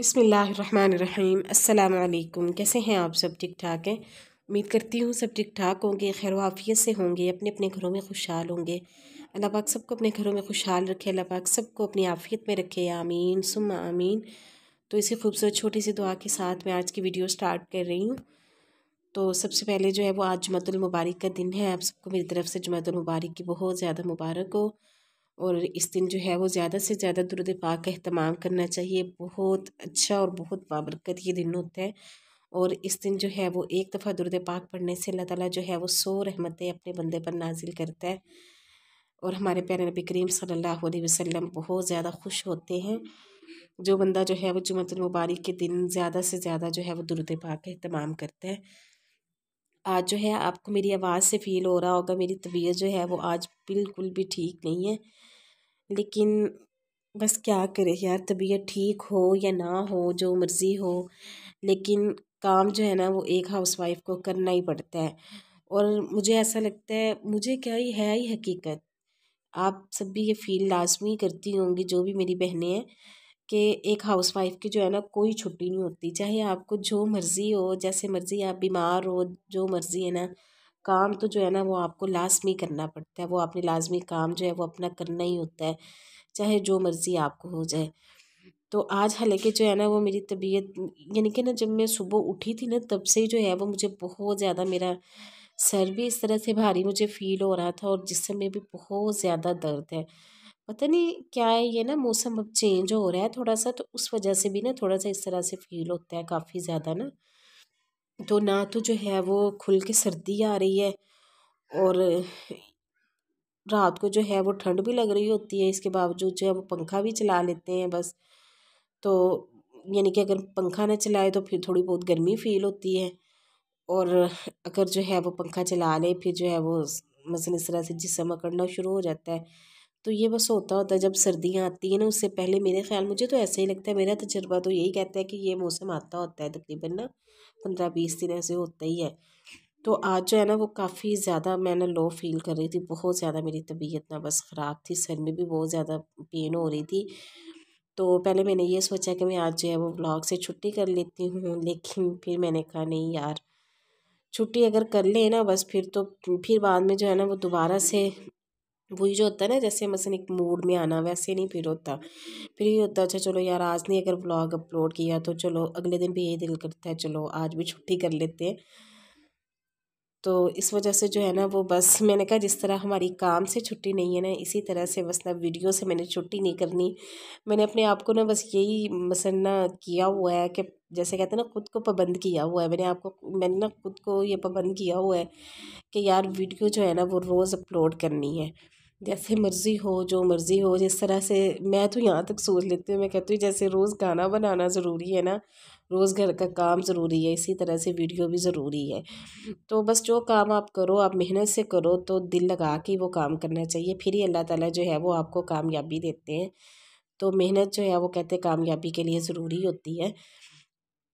बिस्मिल्लाहिर्रहमानिर्रहीम। अस्सलाम वालेकुम। कैसे हैं आप सब? ठीक ठाक हैं? उम्मीद करती हूँ सब ठीक ठाक होंगे, खैर वाफियत से होंगे, अपने अपने घरों में खुशहाल होंगे। अल्लाह पाक सबको अपने घरों में खुशहाल रखे, अल्लाह पाक सबको अपनी आफियत में रखे, आमीन सुम्मा आमीन। तो इसी खूबसूरत छोटी सी दुआ के साथ मैं आज की वीडियो स्टार्ट कर रही हूँ। तो सबसे पहले जो है वो आज जुमअतुल मुबारक का दिन है। आप सबको मेरी तरफ से जुमअतुल मुबारक की बहुत ज़्यादा मुबारक हो। और इस दिन जो है वो ज़्यादा से ज़्यादा दुरूद पाक का अहतमाम करना चाहिए। बहुत अच्छा और बहुत बाबरकत ये दिन होता है। और इस दिन जो है वो एक दफ़ा दुरूद पाक पढ़ने से अल्लाह ताला जो है वो 100 रहमतें अपने बंदे पर नाजिल करता है। और हमारे प्यारे नबी करीम सल्लल्लाहु अलैहि वसल्लम बहुत ज़्यादा खुश होते हैं जो बंदा जो है वो जुमअतुल मुबारक के दिन ज़्यादा से ज़्यादा जो है वो दुरूद पाक का अहतमाम करता है। आज जो है आपको मेरी आवाज़ से फ़ील हो रहा होगा मेरी तबीयत जो है वो आज बिल्कुल भी ठीक नहीं है। लेकिन बस क्या करें यार, तबीयत ठीक हो या ना हो, जो मर्ज़ी हो, लेकिन काम जो है ना वो एक हाउसवाइफ को करना ही पड़ता है। और मुझे ऐसा लगता है, मुझे क्या ही है ही हकीकत, आप सब भी ये फ़ील लाज़मी करती होंगी जो भी मेरी बहनें हैं, कि एक हाउसवाइफ की जो है ना कोई छुट्टी नहीं होती। चाहे आपको जो मर्ज़ी हो, जैसे मर्ज़ी आप बीमार हो, जो मर्ज़ी है ना, काम तो जो है ना वो आपको लाज़मी करना पड़ता है। वो आपने लाज़मी काम जो है वो अपना करना ही होता है, चाहे जो मर्ज़ी आपको हो जाए। तो आज हालांकि जो है ना वो मेरी तबीयत, यानी कि ना जब मैं सुबह उठी थी ना तब से ही जो है वो मुझे बहुत ज़्यादा, मेरा सर भी इस तरह से भारी मुझे फ़ील हो रहा था और जिस्म में भी बहुत ज़्यादा दर्द है। पता नहीं क्या है, ये ना मौसम अब चेंज हो रहा है थोड़ा सा, तो उस वजह से भी ना थोड़ा सा इस तरह से फ़ील होता है काफ़ी ज़्यादा ना। तो ना तो जो है वो खुल के सर्दी आ रही है, और रात को जो है वो ठंड भी लग रही होती है। इसके बावजूद जो है वो पंखा भी चला लेते हैं बस। तो यानी कि अगर पंखा ना चलाए तो फिर थोड़ी बहुत गर्मी फ़ील होती है, और अगर जो है वो पंखा चला ले फिर जो है वो मसलन इस तरह से जिस्म अकड़ना शुरू हो जाता है। तो ये बस होता होता है जब सर्दियाँ आती हैं ना, उससे पहले मेरे ख्याल, मुझे तो ऐसे ही लगता है, मेरा तजर्बा तो यही कहता है कि ये मौसम आता होता है तकरीबन ना 15-20 दिन ऐसे होता ही है। तो आज जो है ना वो काफ़ी ज़्यादा मैं ना लो फील कर रही थी, बहुत ज़्यादा मेरी तबीयत ना बस ख़राब थी, सर में भी बहुत ज़्यादा पेन हो रही थी। तो पहले मैंने ये सोचा कि मैं आज जो है वो व्लॉग से छुट्टी कर लेती हूँ, लेकिन फिर मैंने कहा नहीं यार, छुट्टी अगर कर ले ना बस फिर तो फिर बाद में जो है ना वो दोबारा से वही जो होता है ना, जैसे मसलन एक मूड में आना, वैसे नहीं फिर होता। फिर ये होता है अच्छा चलो यार, आज नहीं अगर व्लॉग अपलोड किया तो चलो अगले दिन भी यही दिल करता है चलो आज भी छुट्टी कर लेते हैं। तो इस वजह से जो है ना वो बस मैंने कहा जिस तरह हमारी काम से छुट्टी नहीं है ना, इसी तरह से बस ना वीडियो से मैंने छुट्टी नहीं करनी। मैंने अपने आप को ना बस यही मसलन ना किया हुआ है कि जैसे कहते हैं ना, खुद को पाबंद किया हुआ है। मैंने ना खुद को ये पाबंद किया हुआ है कि यार वीडियो जो है ना वो रोज़ अपलोड करनी है, जैसे मर्ज़ी हो, जो मर्ज़ी हो। जिस तरह से मैं तो यहाँ तक सोच लेती हूँ, मैं कहती हूँ जैसे रोज़ गाना बनाना ज़रूरी है ना, रोज़ घर का काम ज़रूरी है, इसी तरह से वीडियो भी ज़रूरी है। तो बस जो काम आप करो, आप मेहनत से करो, तो दिल लगा के वो काम करना चाहिए, फिर ही अल्लाह ताला जो है वो आपको कामयाबी देते हैं। तो मेहनत जो है वो कहते हैं कामयाबी के लिए ज़रूरी होती है।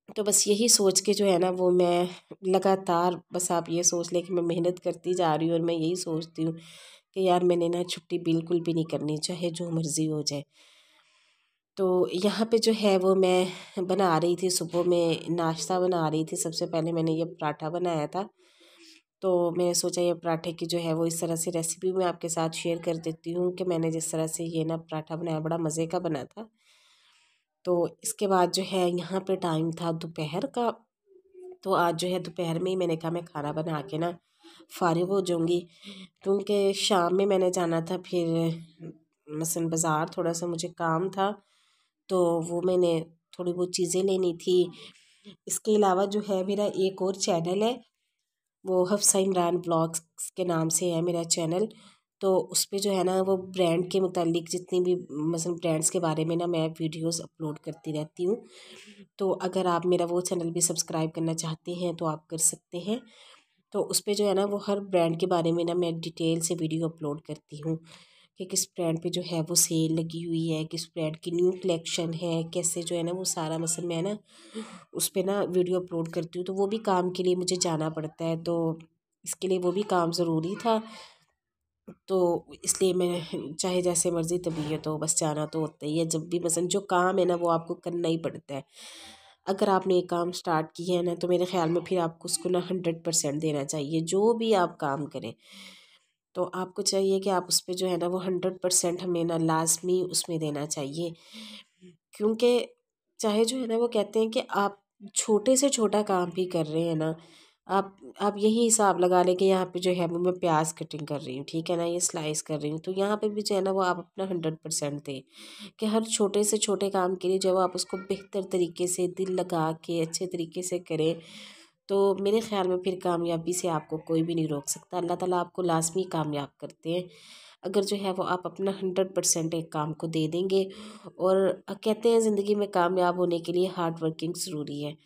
तो बस यही सोच के जो है ना वो मैं लगातार, बस आप ये सोच लें कि मैं मेहनत करती जा रही हूँ, और मैं यही सोचती हूँ कि यार मैंने ना छुट्टी बिल्कुल भी नहीं करनी, चाहे जो मर्ज़ी हो जाए। तो यहाँ पे जो है वो मैं बना रही थी, सुबह में नाश्ता बना रही थी। सबसे पहले मैंने ये पराठा बनाया था, तो मैंने सोचा ये पराठे की जो है वो इस तरह से रेसिपी मैं आपके साथ शेयर कर देती हूँ कि मैंने जिस तरह से ये ना पराठा बनाया, बड़ा मज़े का बना था। तो इसके बाद जो है यहाँ पे टाइम था दोपहर का, तो आज जो है दोपहर में ही मैंने कहा मैं खाना बना के ना फ़ारिग हो जाऊँगी, क्योंकि शाम में मैंने जाना था फिर मसलन बाज़ार, थोड़ा सा मुझे काम था, तो वो मैंने थोड़ी बहुत चीज़ें लेनी थी। इसके अलावा जो है मेरा एक और चैनल है, वो हफ्सा इमरान ब्लॉग्स के नाम से है मेरा चैनल। तो उस पे जो है ना वो ब्रांड के मुतालिक जितनी भी मसलन ब्रांड्स के बारे में ना मैं वीडियोस अपलोड करती रहती हूँ। तो अगर आप मेरा वो चैनल भी सब्सक्राइब करना चाहते हैं तो आप कर सकते हैं। तो उस पे जो है ना वो हर ब्रांड के बारे में ना मैं डिटेल से वीडियो अपलोड करती हूँ कि किस ब्रांड पे जो है वो सेल लगी हुई है, किस ब्रांड की न्यू कलेक्शन है, कैसे जो है ना वो सारा मसलन मैं ना उस पे ना वीडियो अपलोड करती हूँ। तो वो भी काम के लिए मुझे जाना पड़ता है, तो इसके लिए वो भी काम ज़रूरी था। तो इसलिए मैं चाहे जैसे मर्ज़ी तबीयत हो, बस जाना तो होता ही है। जब भी मसलन जो काम है ना वो आपको करना ही पड़ता है। अगर आपने एक काम स्टार्ट किया है ना तो मेरे ख़्याल में फिर आपको उसको ना 100% देना चाहिए। जो भी आप काम करें तो आपको चाहिए कि आप उस पे जो है ना वो 100% हमें ना लाज़मी उसमें देना चाहिए। क्योंकि चाहे जो है ना वो कहते हैं कि आप छोटे से छोटा काम भी कर रहे हैं ना, आप यही हिसाब लगा लें कि यहाँ पे जो है वो मैं प्याज कटिंग कर रही हूँ, ठीक है ना, ये स्लाइस कर रही हूँ, तो यहाँ पे भी जो है ना वो आप अपना 100% दें कि हर छोटे से छोटे काम के लिए जब आप उसको बेहतर तरीके से दिल लगा के अच्छे तरीके से करें तो मेरे ख़्याल में फिर कामयाबी से आपको कोई भी नहीं रोक सकता। अल्लाह ताला आपको लाज़मी कामयाब करते हैं अगर जो है वो आप अपना 100% एक काम को दे देंगे। और कहते हैं ज़िंदगी में कामयाब होने के लिए हार्ड वर्किंग ज़रूरी है।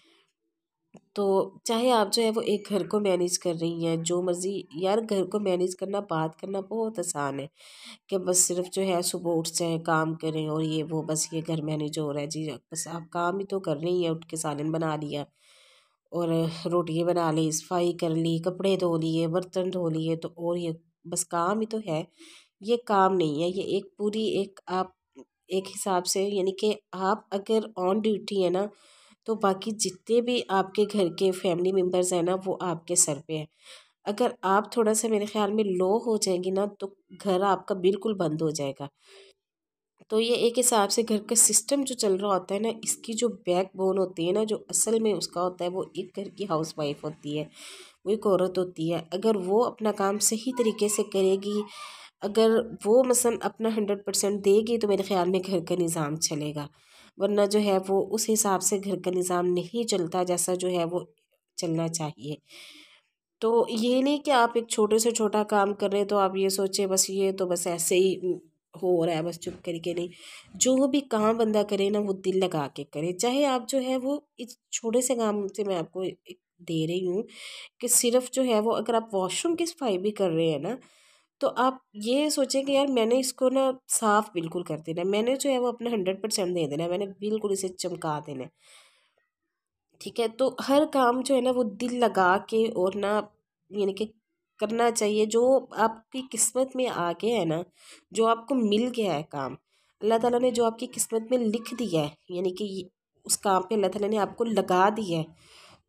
तो चाहे आप जो है वो एक घर को मैनेज कर रही हैं, जो मर्ज़ी यार, घर को मैनेज करना, बात करना बहुत आसान है कि बस सिर्फ जो है सुबह उठ जाएँ, काम करें और ये वो बस ये घर मैनेज हो रहा है जी, बस आप काम ही तो कर रही हैं। उठ के सालन बना लिया और रोटियाँ बना ली, सफाई कर ली, कपड़े धो लिए, बर्तन धो लिए, तो और ये बस काम ही तो है। ये काम नहीं है, ये एक पूरी एक आप एक हिसाब से यानी कि आप अगर ऑन ड्यूटी है ना तो बाकी जितने भी आपके घर के फैमिली मेम्बर्स हैं ना वो आपके सर पे है। अगर आप थोड़ा सा मेरे ख्याल में लो हो जाएंगी ना तो घर आपका बिल्कुल बंद हो जाएगा। तो ये एक हिसाब से घर का सिस्टम जो चल रहा होता है ना, इसकी जो बैकबोन होती है ना, जो असल में उसका होता है, वो एक घर की हाउसवाइफ होती है, वो एक औरत होती है। अगर वो अपना काम सही तरीके से करेगी, अगर वो मसलन अपना 100% देगी तो मेरे ख्याल में घर का निज़ाम चलेगा। वरना जो है वो उस हिसाब से घर का निज़ाम नहीं चलता जैसा जो है वो चलना चाहिए। तो ये नहीं कि आप एक छोटे से छोटा काम कर रहे हैं तो आप ये सोचें बस ये तो बस ऐसे ही हो रहा है, बस चुप करके नहीं। जो भी काम बंदा करे ना वो दिल लगा के करे, चाहे आप जो है वो इस छोटे से काम से मैं आपको एक दे रही हूँ कि सिर्फ जो है वो अगर आप वॉशरूम की सफाई भी कर रहे हैं ना तो आप ये सोचें कि यार मैंने इसको ना साफ बिल्कुल कर देना है, मैंने जो है वो अपना 100% दे देना है, मैंने बिल्कुल इसे चमका देना है। ठीक है, तो हर काम जो है ना वो दिल लगा के और ना यानी कि करना चाहिए। जो आपकी किस्मत में आ गया है ना, जो आपको मिल गया है काम, अल्लाह ताला ने जो आपकी किस्मत में लिख दिया है, यानी कि उस काम पे अल्लाह ताला ने आपको लगा दिया है,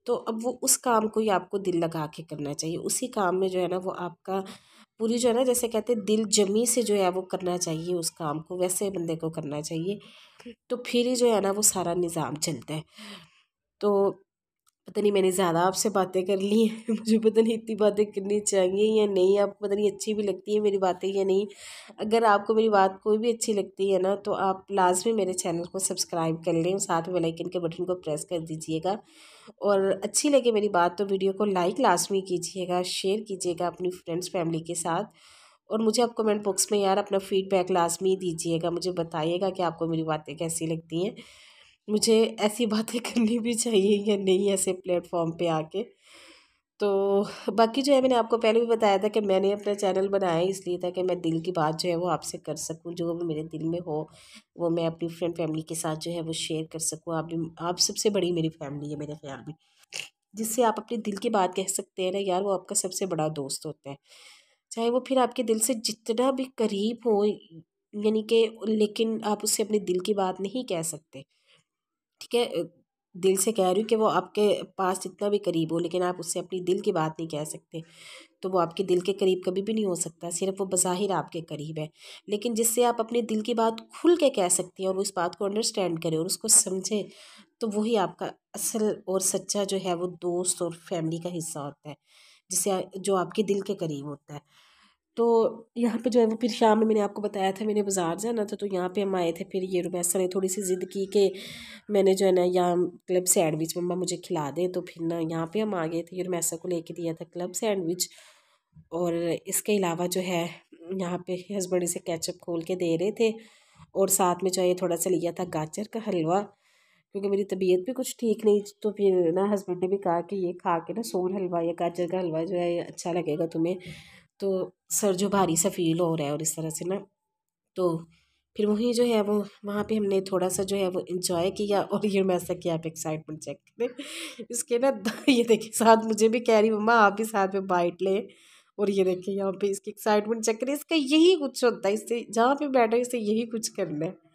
तो अब वो उस काम को ही आपको दिल लगा के करना चाहिए। उसी काम में जो है ना वो आपका पूरी जो है ना, जैसे कहते हैं दिल जमी से जो है वो करना चाहिए, उस काम को वैसे बंदे को करना चाहिए। तो फिर ही जो है ना वो सारा निज़ाम चलता है। तो पता नहीं मैंने ज़्यादा आपसे बातें कर ली हैं मुझे पता नहीं इतनी बातें करनी चाहिए या नहीं, आपको पता नहीं अच्छी भी लगती है मेरी बातें या नहीं। अगर आपको मेरी बात कोई भी अच्छी लगती है ना तो आप लाजमी मेरे चैनल को सब्सक्राइब कर लें, साथ में बेल आइकन के बटन को प्रेस कर दीजिएगा। और अच्छी लगे मेरी बात तो वीडियो को लाइक लाजमी कीजिएगा, शेयर कीजिएगा अपनी फ्रेंड्स फैमिली के साथ। और मुझे आप कमेंट बॉक्स में यार अपना फीडबैक लाजमी दीजिएगा, मुझे बताइएगा कि आपको मेरी बातें कैसी लगती हैं। मुझे ऐसी बातें करनी भी चाहिए या नहीं ऐसे प्लेटफॉर्म पे आके। तो बाकी जो है मैंने आपको पहले भी बताया था कि मैंने अपना चैनल बनाया इसलिए था कि मैं दिल की बात जो है वो आपसे कर सकूं, जो भी मेरे दिल में हो वो मैं अपनी फ्रेंड फैमिली के साथ जो है वो शेयर कर सकूं। आप भी, आप सबसे बड़ी मेरी फैमिली है मेरे ख्याल में, जिससे आप अपने दिल की बात कह सकते हैं ना यार, वो आपका सबसे बड़ा दोस्त होता है। चाहे वो फिर आपके दिल से जितना भी करीब हो, यानी कि लेकिन आप उससे अपने दिल की बात नहीं कह सकते। ठीक है, दिल से कह रही हूँ कि वो आपके पास जितना भी करीब हो लेकिन आप उससे अपनी दिल की बात नहीं कह सकते। तो वो आपके दिल के करीब कभी भी नहीं हो सकता, सिर्फ वो बज़ाहिर आपके करीब है। लेकिन जिससे आप अपने दिल की बात खुल के कह सकती हैं और वो इस बात को अंडरस्टैंड करे और उसको समझे, तो वही आपका असल और सच्चा जो है वो दोस्त और फैमिली का हिस्सा होता है, जिससे जो आपके दिल के करीब होता है। तो यहाँ पे जो है वो फिर शाम में मैंने आपको बताया था मैंने बाज़ार जाना था, तो यहाँ पे हम आए थे। फिर ये रुमैसा ने थोड़ी सी ज़िद की कि मैंने जो है ना यहाँ क्लब सैंडविच मम्मा मुझे खिला दे, तो फिर ना यहाँ पे हम आ गए थे। ये रुमैसा को लेके दिया था क्लब सैंडविच। और इसके अलावा जो है यहाँ पे हस्बैंड इसे केचप खोल के दे रहे थे और साथ में जो है ये थोड़ा सा लिया था गाजर का हलवा, क्योंकि मेरी तबीयत भी कुछ ठीक नहीं। तो फिर ना हस्बैंड ने भी कहा कि ये खा के ना सोन हलवा या गाजर का हलवा जो है ये अच्छा लगेगा तुम्हें, तो सर जो भारी सा फील हो रहा है और इस तरह से ना। तो फिर वही जो है वो वहाँ पे हमने थोड़ा सा जो है वो इंजॉय किया। और ये मैं ऐसा किया, आप एक्साइटमेंट चेक करें इसके ना ये देखिए साथ मुझे भी कह रही मम्मा आप भी साथ में बाइट लें। और ये देखिए यहाँ पे इसकी एक्साइटमेंट चेक करिए, इसका यही कुछ होता है, इससे जहाँ पे बैठा है इसे यही कुछ करना है।